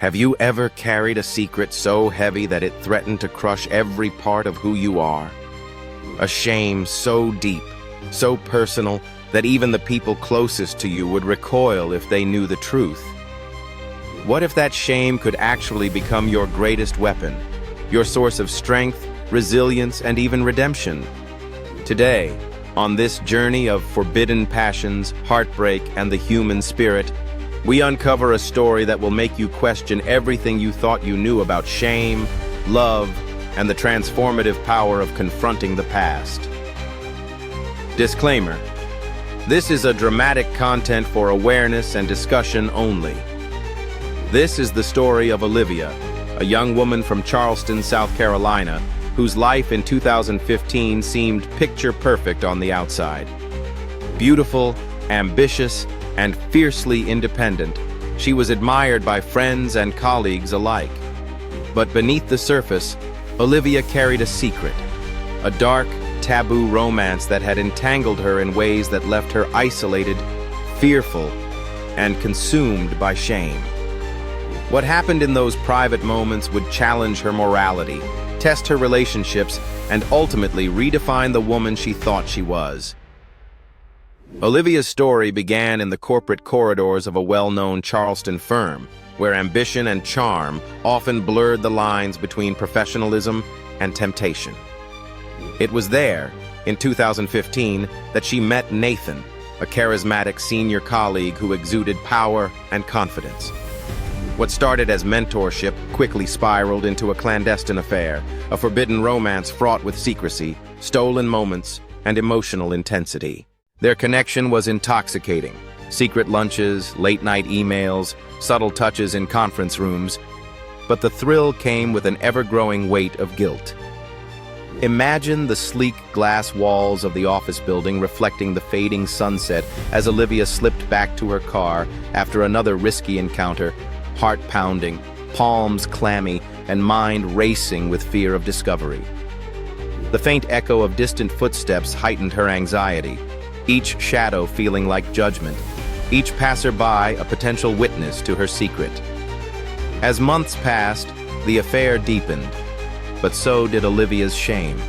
Have you ever carried a secret so heavy that it threatened to crush every part of who you are? A shame so deep, so personal, that even the people closest to you would recoil if they knew the truth. What if that shame could actually become your greatest weapon, your source of strength, resilience, and even redemption? Today, on this journey of forbidden passions, heartbreak, and the human spirit, we uncover a story that will make you question everything you thought you knew about shame, love, and the transformative power of confronting the past. Disclaimer: this is a dramatic content for awareness and discussion only. This is the story of Olivia, a young woman from Charleston, South Carolina, whose life in 2015 seemed picture-perfect on the outside. Beautiful, ambitious, and fiercely independent, she was admired by friends and colleagues alike. But beneath the surface, Olivia carried a secret, a dark, taboo romance that had entangled her in ways that left her isolated, fearful, and consumed by shame. What happened in those private moments would challenge her morality, test her relationships, and ultimately redefine the woman she thought she was. Olivia's story began in the corporate corridors of a well-known Charleston firm, where ambition and charm often blurred the lines between professionalism and temptation. It was there, in 2015, that she met Nathan, a charismatic senior colleague who exuded power and confidence. What started as mentorship quickly spiraled into a clandestine affair, a forbidden romance fraught with secrecy, stolen moments, and emotional intensity. Their connection was intoxicating. Secret lunches, late-night emails, subtle touches in conference rooms. But the thrill came with an ever-growing weight of guilt. Imagine the sleek glass walls of the office building reflecting the fading sunset as Olivia slipped back to her car after another risky encounter, heart pounding, palms clammy, and mind racing with fear of discovery. The faint echo of distant footsteps heightened her anxiety, each shadow feeling like judgment, each passerby a potential witness to her secret. As months passed, the affair deepened, but so did Olivia's shame.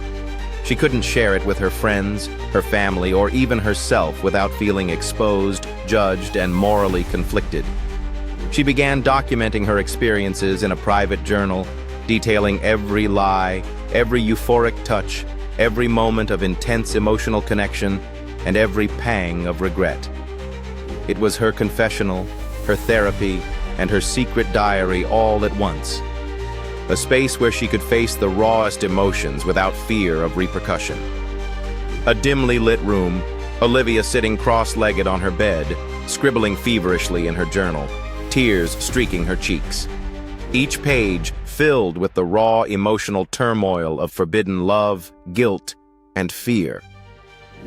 She couldn't share it with her friends, her family, or even herself without feeling exposed, judged, and morally conflicted. She began documenting her experiences in a private journal, detailing every lie, every euphoric touch, every moment of intense emotional connection, and every pang of regret. It was her confessional, her therapy, and her secret diary all at once. A space where she could face the rawest emotions without fear of repercussion. A dimly lit room, Olivia sitting cross-legged on her bed, scribbling feverishly in her journal, tears streaking her cheeks. Each page filled with the raw emotional turmoil of forbidden love, guilt, and fear.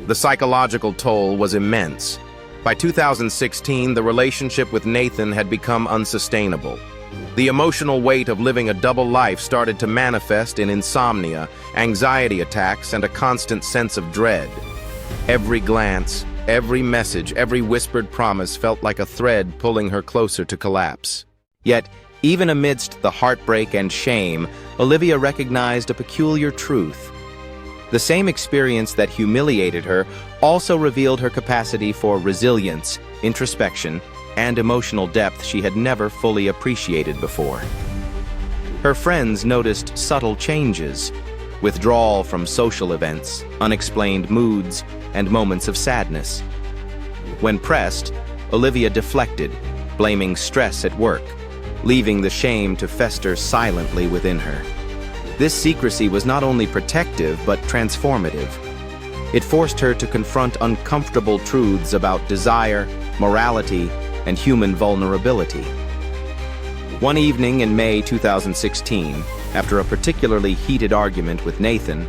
The psychological toll was immense. By 2016, the relationship with Nathan had become unsustainable. The emotional weight of living a double life started to manifest in insomnia, anxiety attacks, and a constant sense of dread. Every glance, every message, every whispered promise felt like a thread pulling her closer to collapse. Yet, even amidst the heartbreak and shame, Olivia recognized a peculiar truth. The same experience that humiliated her also revealed her capacity for resilience, introspection, and emotional depth she had never fully appreciated before. Her friends noticed subtle changes: withdrawal from social events, unexplained moods, and moments of sadness. When pressed, Olivia deflected, blaming stress at work, leaving the shame to fester silently within her. This secrecy was not only protective but transformative. It forced her to confront uncomfortable truths about desire, morality, and human vulnerability. One evening in May 2016, after a particularly heated argument with Nathan,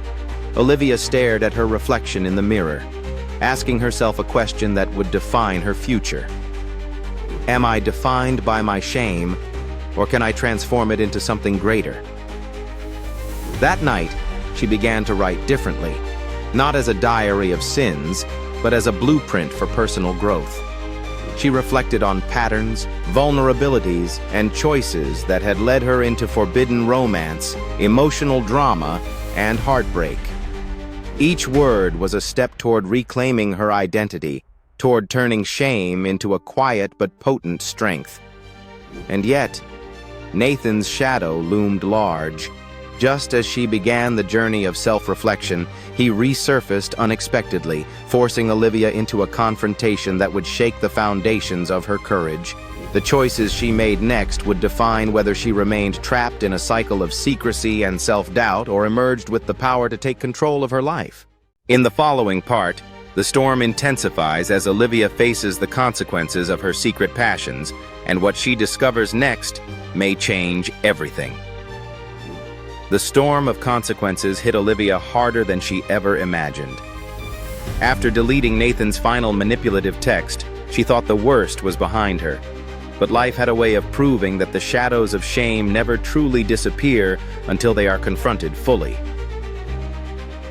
Olivia stared at her reflection in the mirror, asking herself a question that would define her future. Am I defined by my shame, or can I transform it into something greater? That night, she began to write differently, not as a diary of sins, but as a blueprint for personal growth. she reflected on patterns, vulnerabilities, and choices that had led her into forbidden romance, emotional drama, and heartbreak. Each word was a step toward reclaiming her identity, toward turning shame into a quiet but potent strength. And yet, Nathan's shadow loomed large. Just as she began the journey of self-reflection, he resurfaced unexpectedly, forcing Olivia into a confrontation that would shake the foundations of her courage. The choices she made next would define whether she remained trapped in a cycle of secrecy and self-doubt or emerged with the power to take control of her life. In the following part, the storm intensifies as Olivia faces the consequences of her secret passions, and what she discovers next may change everything. The storm of consequences hit Olivia harder than she ever imagined. After deleting Nathan's final manipulative text, she thought the worst was behind her. But life had a way of proving that the shadows of shame never truly disappear until they are confronted fully.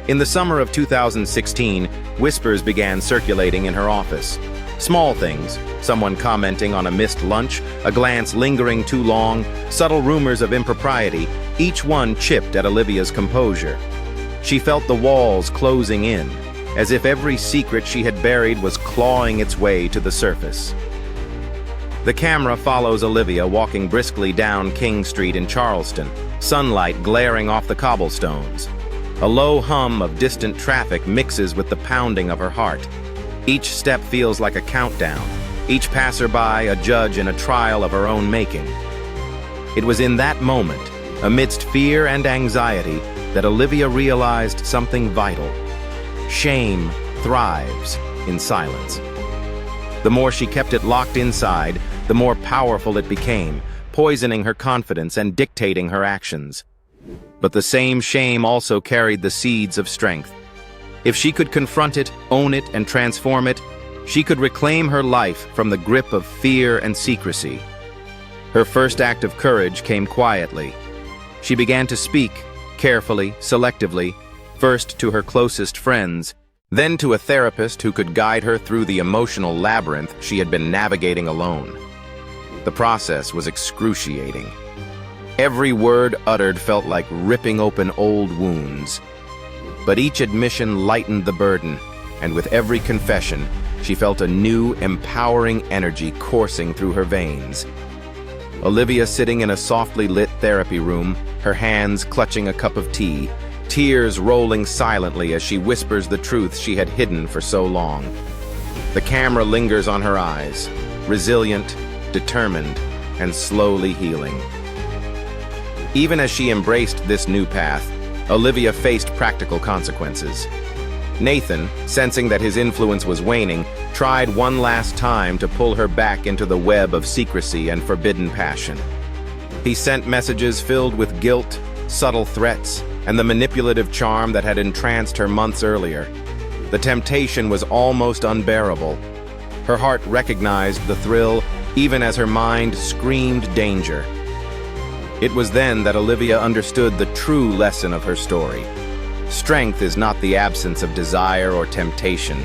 In the summer of 2016, whispers began circulating in her office. Small things, someone commenting on a missed lunch, a glance lingering too long, subtle rumors of impropriety, each one chipped at Olivia's composure. She felt the walls closing in, as if every secret she had buried was clawing its way to the surface. The camera follows Olivia walking briskly down King Street in Charleston, sunlight glaring off the cobblestones. A low hum of distant traffic mixes with the pounding of her heart. Each step feels like a countdown, each passerby a judge in a trial of her own making. It was in that moment, amidst fear and anxiety, that Olivia realized something vital. Shame thrives in silence. The more she kept it locked inside, the more powerful it became, poisoning her confidence and dictating her actions. But the same shame also carried the seeds of strength. If she could confront it, own it, and transform it, she could reclaim her life from the grip of fear and secrecy. Her first act of courage came quietly. She began to speak, carefully, selectively, first to her closest friends, then to a therapist who could guide her through the emotional labyrinth she had been navigating alone. The process was excruciating. Every word uttered felt like ripping open old wounds. But each admission lightened the burden, and with every confession, she felt a new, empowering energy coursing through her veins. Olivia sitting in a softly lit therapy room, her hands clutching a cup of tea, tears rolling silently as she whispers the truth she had hidden for so long. The camera lingers on her eyes, resilient, determined, and slowly healing. Even as she embraced this new path, Olivia faced practical consequences. Nathan, sensing that his influence was waning, tried one last time to pull her back into the web of secrecy and forbidden passion. He sent messages filled with guilt, subtle threats, and the manipulative charm that had entranced her months earlier. The temptation was almost unbearable. Her heart recognized the thrill, even as her mind screamed danger. It was then that Olivia understood the true lesson of her story. Strength is not the absence of desire or temptation.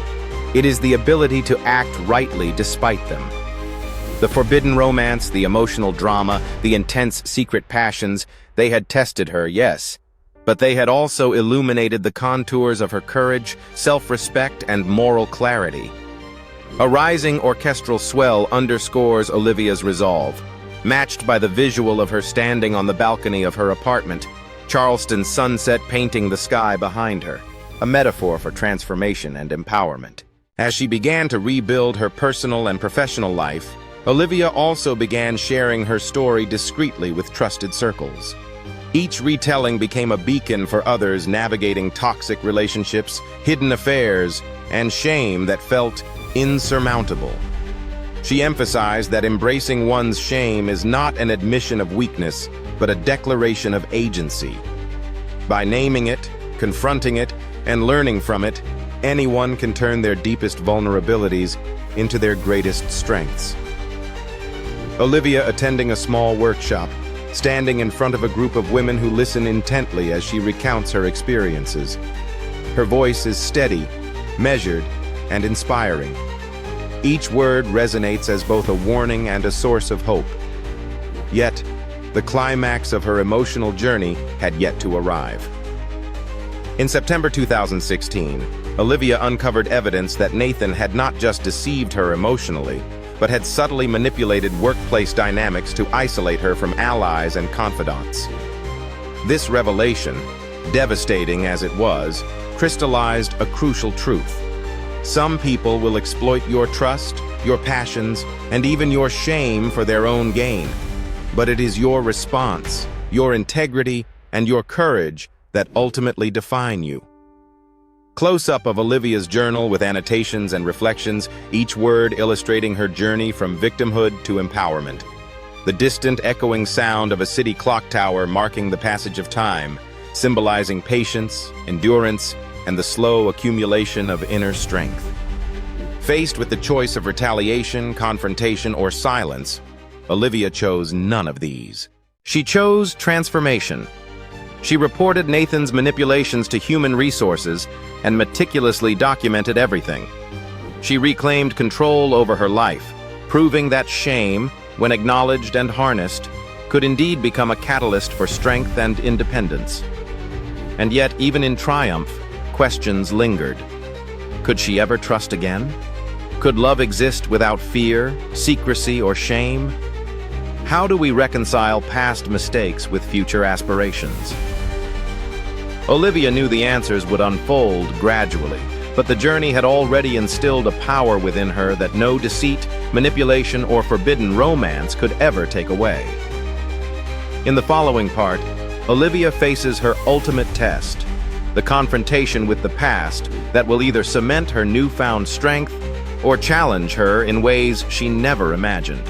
It is the ability to act rightly despite them. The forbidden romance, the emotional drama, the intense secret passions, they had tested her, yes, but they had also illuminated the contours of her courage, self-respect, and moral clarity. A rising orchestral swell underscores Olivia's resolve, matched by the visual of her standing on the balcony of her apartment, Charleston's sunset painting the sky behind her, a metaphor for transformation and empowerment. As she began to rebuild her personal and professional life, Olivia also began sharing her story discreetly with trusted circles. Each retelling became a beacon for others navigating toxic relationships, hidden affairs, and shame that felt insurmountable. She emphasized that embracing one's shame is not an admission of weakness, but a declaration of agency. By naming it, confronting it, and learning from it, anyone can turn their deepest vulnerabilities into their greatest strengths. Olivia attending a small workshop, standing in front of a group of women who listen intently as she recounts her experiences. Her voice is steady, measured, and inspiring. Each word resonates as both a warning and a source of hope. Yet, the climax of her emotional journey had yet to arrive. In September 2016, Olivia uncovered evidence that Nathan had not just deceived her emotionally, but had subtly manipulated workplace dynamics to isolate her from allies and confidants. This revelation, devastating as it was, crystallized a crucial truth. Some people will exploit your trust, your passions, and even your shame for their own gain. But it is your response, your integrity, and your courage that ultimately define you. Close-up of Olivia's journal with annotations and reflections, each word illustrating her journey from victimhood to empowerment. The distant echoing sound of a city clock tower marking the passage of time, symbolizing patience, endurance, and the slow accumulation of inner strength. Faced with the choice of retaliation, confrontation, or silence, Olivia chose none of these. She chose transformation. She reported Nathan's manipulations to human resources and meticulously documented everything. She reclaimed control over her life, proving that shame, when acknowledged and harnessed, could indeed become a catalyst for strength and independence. And yet, even in triumph, questions lingered. Could she ever trust again? Could love exist without fear, secrecy, or shame? How do we reconcile past mistakes with future aspirations? Olivia knew the answers would unfold gradually, but the journey had already instilled a power within her that no deceit, manipulation, or forbidden romance could ever take away. In the following part, Olivia faces her ultimate test, the confrontation with the past that will either cement her newfound strength or challenge her in ways she never imagined.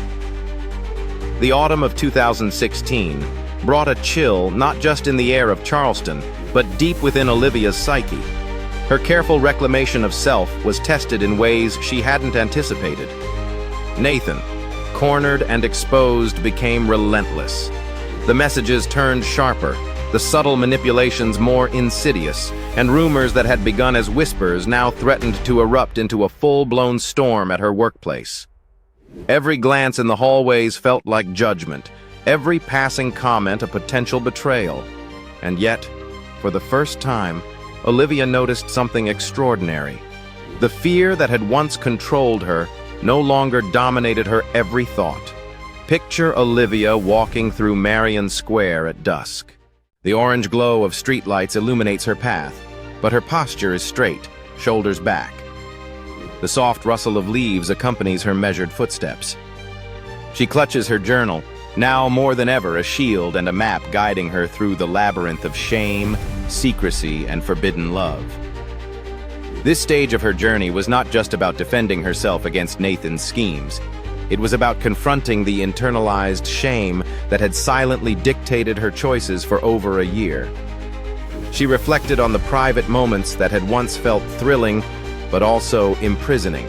The autumn of 2016 brought a chill not just in the air of Charleston, but deep within Olivia's psyche. Her careful reclamation of self was tested in ways she hadn't anticipated. Nathan, cornered and exposed, became relentless. The messages turned sharper, the subtle manipulations more insidious, and rumors that had begun as whispers now threatened to erupt into a full-blown storm at her workplace. Every glance in the hallways felt like judgment, every passing comment a potential betrayal. And yet, for the first time, Olivia noticed something extraordinary. The fear that had once controlled her no longer dominated her every thought. Picture Olivia walking through Marion Square at dusk. The orange glow of streetlights illuminates her path, but her posture is straight, shoulders back. The soft rustle of leaves accompanies her measured footsteps. She clutches her journal, now more than ever a shield and a map guiding her through the labyrinth of shame, secrecy, and forbidden love. This stage of her journey was not just about defending herself against Nathan's schemes. It was about confronting the internalized shame that had silently dictated her choices for over a year. She reflected on the private moments that had once felt thrilling, but also imprisoning.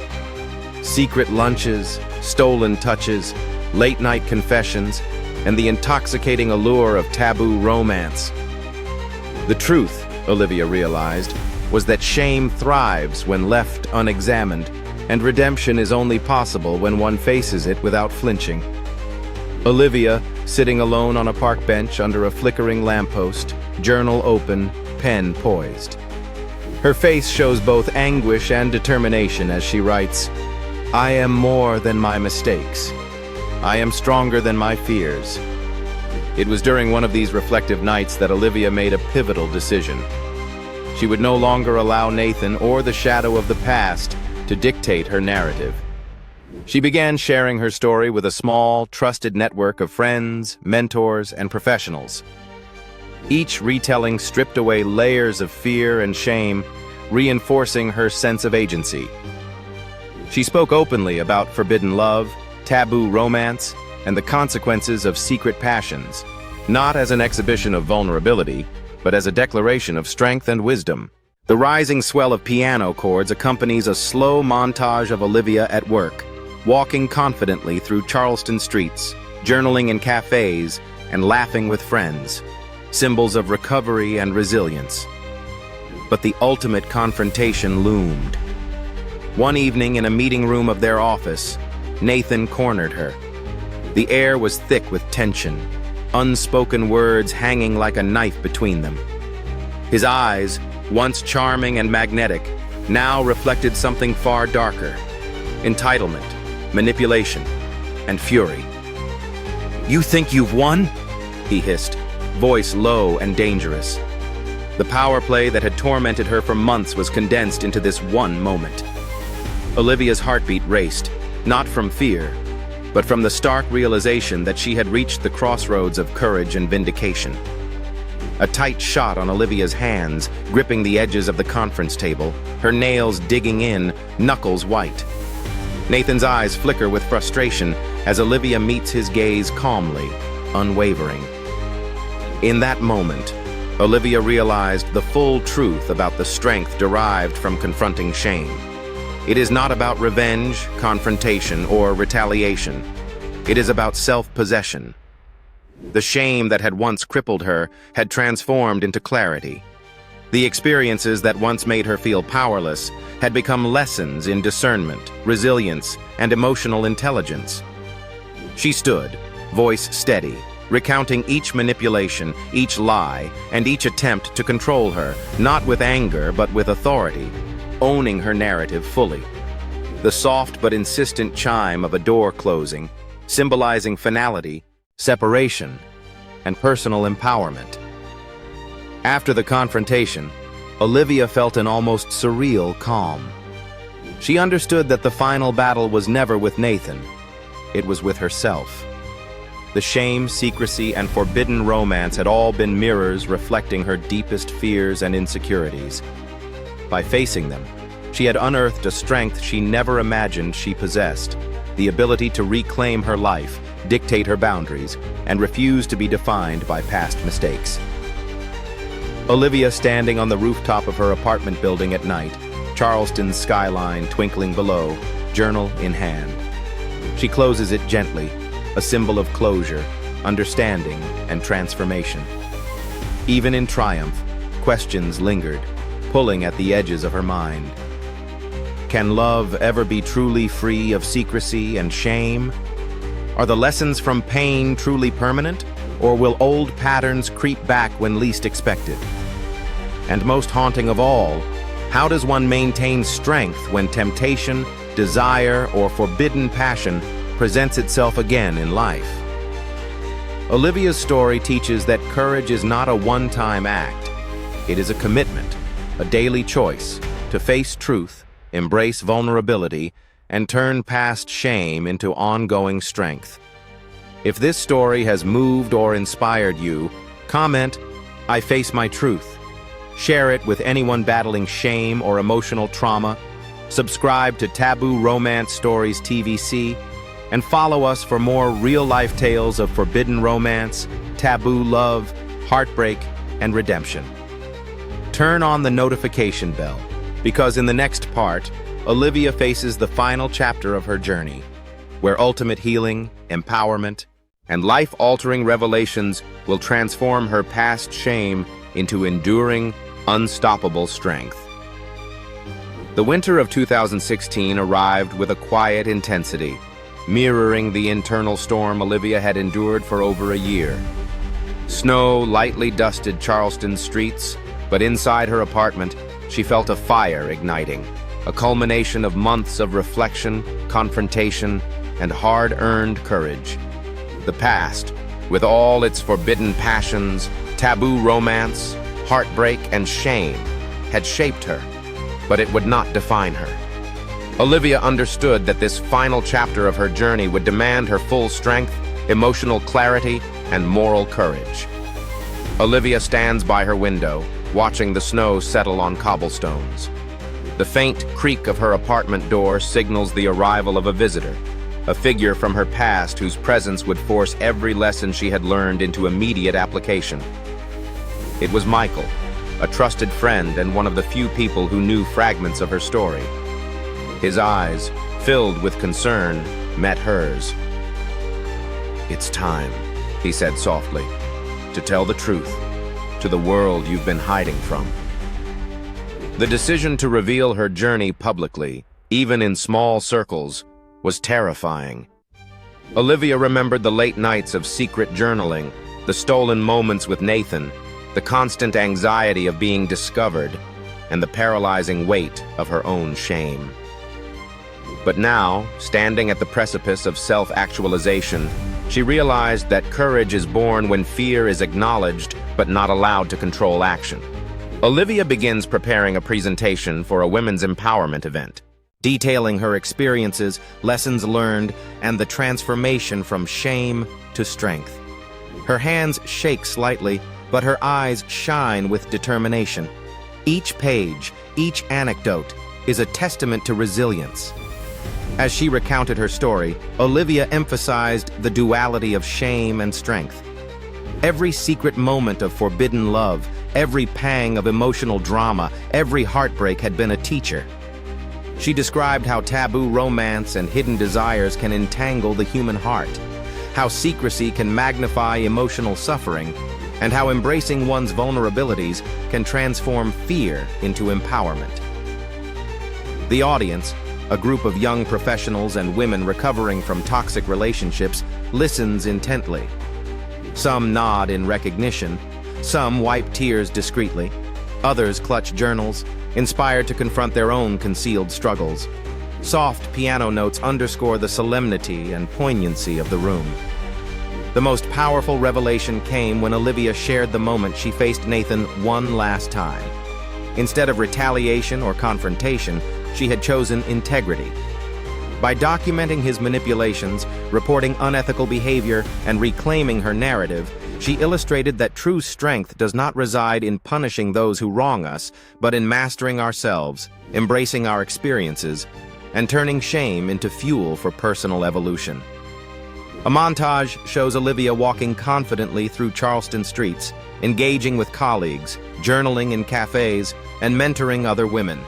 Secret lunches, stolen touches, late-night confessions, and the intoxicating allure of taboo romance. The truth, Olivia realized, was that shame thrives when left unexamined, and redemption is only possible when one faces it without flinching. Olivia, sitting alone on a park bench under a flickering lamppost, journal open, pen poised. Her face shows both anguish and determination as she writes, "I am more than my mistakes. I am stronger than my fears." It was during one of these reflective nights that Olivia made a pivotal decision. She would no longer allow Nathan or the shadow of the past to dictate her narrative. She began sharing her story with a small, trusted network of friends, mentors, and professionals. Each retelling stripped away layers of fear and shame, reinforcing her sense of agency. She spoke openly about forbidden love, taboo romance, and the consequences of secret passions, not as an exhibition of vulnerability, but as a declaration of strength and wisdom. The rising swell of piano chords accompanies a slow montage of Olivia at work, walking confidently through Charleston streets, journaling in cafes, and laughing with friends, symbols of recovery and resilience. But the ultimate confrontation loomed. One evening in a meeting room of their office, Nathan cornered her. The air was thick with tension, unspoken words hanging like a knife between them. His eyes, once charming and magnetic, now reflected something far darker: entitlement, manipulation, and fury. "You think you've won?" he hissed, voice low and dangerous. The power play that had tormented her for months was condensed into this one moment. Olivia's heartbeat raced, not from fear, but from the stark realization that she had reached the crossroads of courage and vindication. A tight shot on Olivia's hands, gripping the edges of the conference table, her nails digging in, knuckles white. Nathan's eyes flicker with frustration as Olivia meets his gaze calmly, unwavering. In that moment, Olivia realized the full truth about the strength derived from confronting shame. It is not about revenge, confrontation, or retaliation. It is about self-possession. The shame that had once crippled her had transformed into clarity. The experiences that once made her feel powerless had become lessons in discernment, resilience, and emotional intelligence. She stood, voice steady, recounting each manipulation, each lie, and each attempt to control her, not with anger but with authority, owning her narrative fully. The soft but insistent chime of a door closing, symbolizing finality, separation, and personal empowerment. After the confrontation, Olivia felt an almost surreal calm. She understood that the final battle was never with Nathan. It was with herself. The shame, secrecy, and forbidden romance had all been mirrors reflecting her deepest fears and insecurities. By facing them, she had unearthed a strength she never imagined she possessed: the ability to reclaim her life, dictate her boundaries, and refuse to be defined by past mistakes. Olivia, standing on the rooftop of her apartment building at night, Charleston's skyline twinkling below, journal in hand. She closes it gently, a symbol of closure, understanding, and transformation. Even in triumph, questions lingered, pulling at the edges of her mind. Can love ever be truly free of secrecy and shame? Are the lessons from pain truly permanent, or will old patterns creep back when least expected? And most haunting of all, how does one maintain strength when temptation, desire, or forbidden passion presents itself again in life? Olivia's story teaches that courage is not a one-time act. It is a commitment, a daily choice to face truth, embrace vulnerability, and turn past shame into ongoing strength. If this story has moved or inspired you, comment, "I face my truth." Share it with anyone battling shame or emotional trauma. Subscribe to Taboo Romance Stories TVc, and follow us for more real-life tales of forbidden romance, taboo love, heartbreak, and redemption. Turn on the notification bell, because in the next part, Olivia faces the final chapter of her journey, where ultimate healing, empowerment, and life-altering revelations will transform her past shame into enduring, unstoppable strength. The winter of 2016 arrived with a quiet intensity, mirroring the internal storm Olivia had endured for over a year. Snow lightly dusted Charleston's streets, but inside her apartment, she felt a fire igniting, a culmination of months of reflection, confrontation, and hard-earned courage. The past, with all its forbidden passions, taboo romance, heartbreak, and shame, had shaped her, but it would not define her. Olivia understood that this final chapter of her journey would demand her full strength, emotional clarity, and moral courage. Olivia stands by her window, watching the snow settle on cobblestones. The faint creak of her apartment door signals the arrival of a visitor, a figure from her past whose presence would force every lesson she had learned into immediate application. It was Michael, a trusted friend and one of the few people who knew fragments of her story. His eyes, filled with concern, met hers. "It's time," he said softly, "to tell the truth to the world you've been hiding from." The decision to reveal her journey publicly, even in small circles, was terrifying. Olivia remembered the late nights of secret journaling, the stolen moments with Nathan, the constant anxiety of being discovered, and the paralyzing weight of her own shame. But now, standing at the precipice of self-actualization, she realized that courage is born when fear is acknowledged but not allowed to control action. Olivia begins preparing a presentation for a women's empowerment event, detailing her experiences, lessons learned, and the transformation from shame to strength. Her hands shake slightly, but her eyes shine with determination. Each page, each anecdote, is a testament to resilience. As she recounted her story, Olivia emphasized the duality of shame and strength. Every secret moment of forbidden love, every pang of emotional drama, every heartbreak had been a teacher. She described how taboo romance and hidden desires can entangle the human heart, how secrecy can magnify emotional suffering, and how embracing one's vulnerabilities can transform fear into empowerment. The audience, a group of young professionals and women recovering from toxic relationships, listens intently. Some nod in recognition, some wipe tears discreetly, others clutch journals, inspired to confront their own concealed struggles. Soft piano notes underscore the solemnity and poignancy of the room. The most powerful revelation came when Olivia shared the moment she faced Nathan one last time. Instead of retaliation or confrontation, she had chosen integrity. By documenting his manipulations, reporting unethical behavior, and reclaiming her narrative, she illustrated that true strength does not reside in punishing those who wrong us, but in mastering ourselves, embracing our experiences, and turning shame into fuel for personal evolution. A montage shows Olivia walking confidently through Charleston streets, engaging with colleagues, journaling in cafes, and mentoring other women.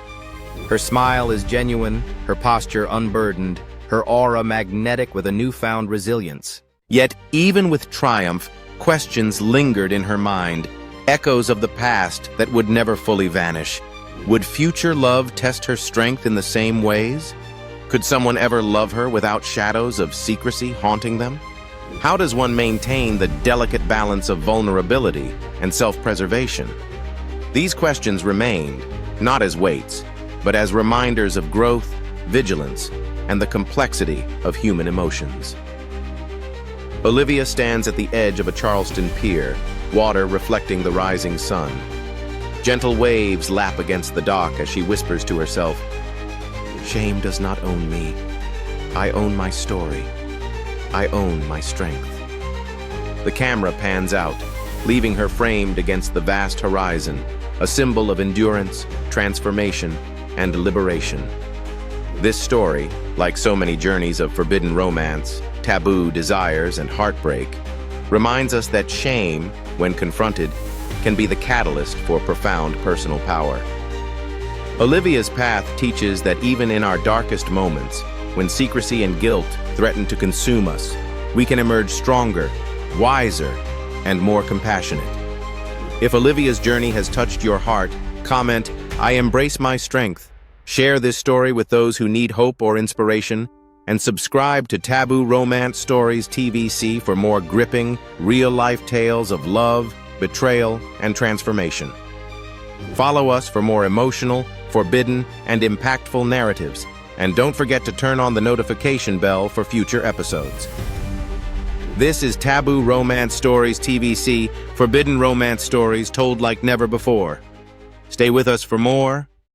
Her smile is genuine, her posture unburdened, her aura magnetic with a newfound resilience. Yet, even with triumph, questions lingered in her mind, echoes of the past that would never fully vanish. Would future love test her strength in the same ways? Could someone ever love her without shadows of secrecy haunting them? How does one maintain the delicate balance of vulnerability and self-preservation? These questions remained, not as weights, but as reminders of growth, vigilance, and the complexity of human emotions. Olivia stands at the edge of a Charleston pier, water reflecting the rising sun. Gentle waves lap against the dock as she whispers to herself, "Shame does not own me. I own my story. I own my strength." The camera pans out, leaving her framed against the vast horizon, a symbol of endurance, transformation, and liberation. This story, like so many journeys of forbidden romance, taboo desires, and heartbreak, reminds us that shame, when confronted, can be the catalyst for profound personal power. Olivia's path teaches that even in our darkest moments, when secrecy and guilt threaten to consume us, we can emerge stronger, wiser, and more compassionate. If Olivia's journey has touched your heart, comment, "I embrace my strength." Share this story with those who need hope or inspiration, and subscribe to Taboo Romance Stories TVc for more gripping, real-life tales of love, betrayal, and transformation. Follow us for more emotional, forbidden, and impactful narratives, and don't forget to turn on the notification bell for future episodes. This is Taboo Romance Stories TVc, forbidden romance stories told like never before. Stay with us for more,